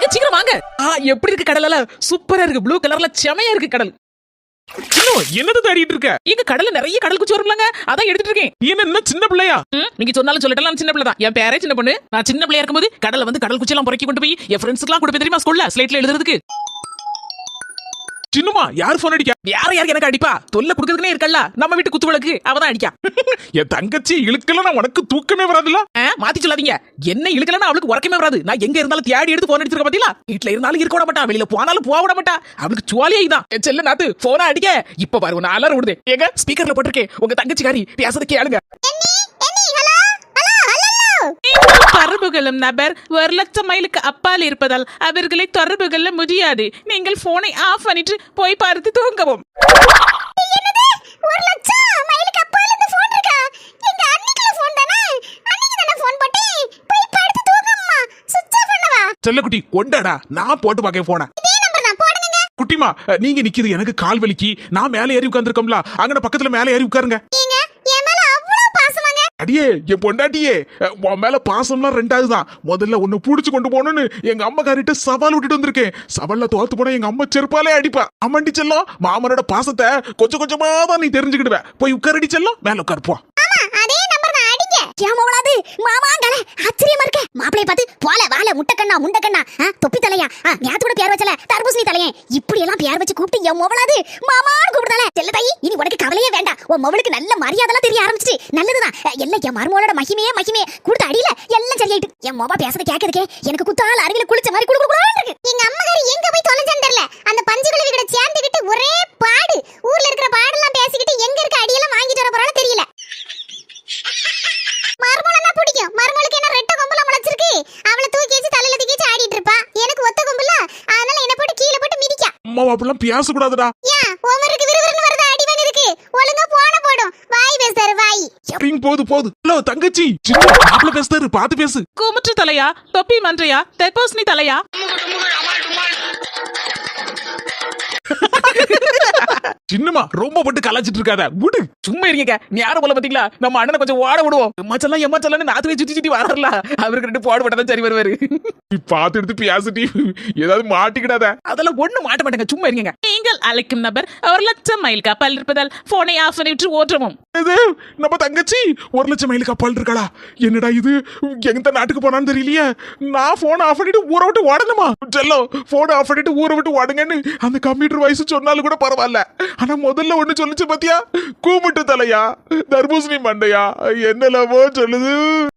எங்க சீக்கிரம் வாங்க. எப்படி இருக்கு கடல்? சூப்பரா இருக்கு, ப்ளூ கலர்ல செமையா இருக்கு கடல். என்னது தேடிட்டு இருக்க? எங்க கடல்ல நிறைய கடல் குச்சி வரும்லங்க, அதான் எடுத்துட்டு இருக்கேன். என்ன சின்ன பிள்ளையா? நீங்க சொன்னாலும் சொல்லட்டலாம், சின்ன பிள்ளை தான். என் பேரே சின்ன பொண்ணு. நான் சின்ன பிள்ளையா இருக்கும்போது கடல்ல வந்து கடல் குச்சி எல்லாம் பொறுக்கி கொண்டு போய் என் ஃப்ரெண்ட்ஸ்க்குலாம் கொடுப்பேன் தெரியுமா, ஸ்கூல்ல ஸ்லேட்ல எழுதுறதுக்கு. சின்னமா யார் போன் அடிக்க? யாரு எனக்கு அடிப்பா? தொல்லை குடுக்கறதுனே இருக்கல்ல நம்ம வீட்டு குத்து விளக்கு, அவதான் அடிக்கா. என் தங்கச்சி இழுக்கலன்னா உனக்கு தூக்கமே வராதுல. மாத்தி சொல்லாதீங்க. என்ன இழுக்கலன்னா அவளுக்கு உறக்கமே வராது. நான் எங்க இருந்தாலும் தேடி எடுத்து போன் அடிச்சிருக்க பாத்தீங்களா? வீட்டுல இருந்தாலும் இருக்க விட மாட்டா, வெளியில போனாலும் போக விட மாட்டா. அவளுக்கு சுவாலியே தான். செல்ல நாத்து போனா அடிக்க. இப்ப பாரு நான் அலற விடுதே. எங்க ஸ்பீக்கர்ல போட்டிருக்கேன், உங்க தங்கச்சிக்காரி பேசுறத கேளுங்க. தொடர்பு கொள்ளும் நபர் 1,00,000 மைலுக்கு அப்பால் இருப்பதால் அவர்களை தொடர்பு கொள்ள முடியாது. நீங்கள் போனை ஆஃப் பண்ணிட்டு போய் பார்த்து தூங்கவும். செல்லக்குட்டி கொண்டாடா, நான் போட்டு பாக்க போன. குட்டிமா நீங்க நிக்கிது எனக்கு கால் வலிக்கு. நான் மேல ஏறி உட்கார்ந்துருக்கோம்ல, அங்க பக்கத்துல மேல ஏறி உட்காருங்க. அடியே என் பொண்டாட்டியே, உன் மேல பாசம்லாம் ரெண்டாவதுதான். முதல்ல உன்னை புடிச்சு கொண்டு போனோன்னு எங்க அம்மா காரிட்ட சவால் விட்டுட்டு வந்திருக்கேன். சவால்ல தோத்து போனா எங்க அம்மா செருப்பாலே அடிப்பா. அம்மாண்டி செல்லம், மாமனோட பாசத்தை கொஞ்சம் கொஞ்சமா தான் நீ தெரிஞ்சுக்கிடுவ. போய் உட்காரடி செல்லம், மேல உட்காரு போ. ஆச்சரியமா இருக்க மாப்பிளைய பார்த்து போல வாழ முட்டக்கண்ணா முண்டக்கண்ணா தொப்பி தலையா நேத்து கூட பேர் வச்சல தர்பூசணி தலையன் இப்படி எல்லாம் பேர் வச்சு கூப்பிட்டு என் மொவளாது மாமான்னு கூப்பிடுதால செல்ல தாயி. இனி உனக்கு கவலையே வேண்டாம், உன் மொவளுக்கு நல்ல மரியாதைலாம் தெரிய ஆரம்பிச்சிட்டு. நல்லதுதான் எல்லாம் என் மருமகளோட மகிமையே கொடுத்த அடியில எல்லாம் சரியாயிட்டு. என் மொவா பேசுறத கேட்கறதுக்கே எனக்கு குத்தால் அருவில குளிச்ச மாதிரி குடுக்குறான்னு இருக்கு. எங்க அம்மாக்காரி எங்க போய் தொலைஞ்சன்னு தெரியல. அந்த பஞ்சு குழுவி கிட்ட சேர்ந்துக்கிட்டு ஒரே பாடு, ஊர்ல இருக்கிற பாடெல்லாம் பேசிக்கிட்டு எங்க இருக்க அடியெல்லாம் வாங்கிட்டு வர போறான்னு தெரியல. மருமகளனா பிடிக்கும், மருமகளுக்கு என்ன ரெட்ட கொம்புல முளைச்சிருக்கு. அவளை தூக்கி வச்சு தலையில தூக்கி வச்சு ஆடிட்டு இருப்பா. எனக்கு ஒத்த கொம்புல, அதனால என்ன போட்டு கீழே போட்டு மிதிக்கா. அம்மா அப்படிலாம் பேசக்கூடாதுடா. ஏன் உமருக்கு விறுவிறுன்னு வருது அடி வாங்குறதுக்கு? ஒழுங்கா போன போடும். வாய் பேசுறாரு வாய். போது ஹலோ தங்கச்சி, சின்ன மாப்பிள்ள பேசுறாரு, பாத்து பேசு. கூமுற்று தலையா, தொப்பி மன்றையா, தர்பூசணி தலையா? சின்னமா ரொம்ப போட்டு கலாச்சிட்டு இருக்காத, விடு. சும்மா இருக்கீங்க. நீ யாரும் போல பாத்தீங்களா? நம்ம அண்ணனை கொஞ்சம் ஓட விடுவோம். எம்மாச்சல்லாம் எம்மாச்சல்லாம் நாத்து சுத்தி சுத்தி வரல. அவருக்கு 2 போடுபட்டதான் சரி வருவாரு. பாத்து எடுத்து பேசிட்டு ஏதாவது மாட்டிக்கிடாத. அதெல்லாம் ஒண்ணு மாட்ட மாட்டேங்க, சும்மா இருக்கீங்க. நீங்கள் அழைக்கும் நபர் 1,00,000 மைல் கப்பல் இருப்பதால் போனை ஆஃப் பண்ணிட்டு ஓட்டவும். நம்ம தங்கச்சி 1,00,000 மைல் கப்பல் இருக்காளா? என்னடா இது, எந்த நாட்டுக்கு போனான்னு தெரியலையே. நான் போன் ஆஃப் பண்ணிட்டு ஊரை விட்டு ஓடணுமா? செல்லம், போன் ஆஃப் பண்ணிட்டு ஊரை விட்டு ஓடுங்கன்னு அந்த கம்ப்யூட்டர் வாய்ஸ் சொன்னாலும் கூட பரவாயில்ல. ஆனா முதல்ல ஒண்ணு சொல்லுச்சு பாத்தியா, கூமுட்டு தலையா, தர்பூசணி மண்டையா, என்னெல்லாமோ சொல்லுது.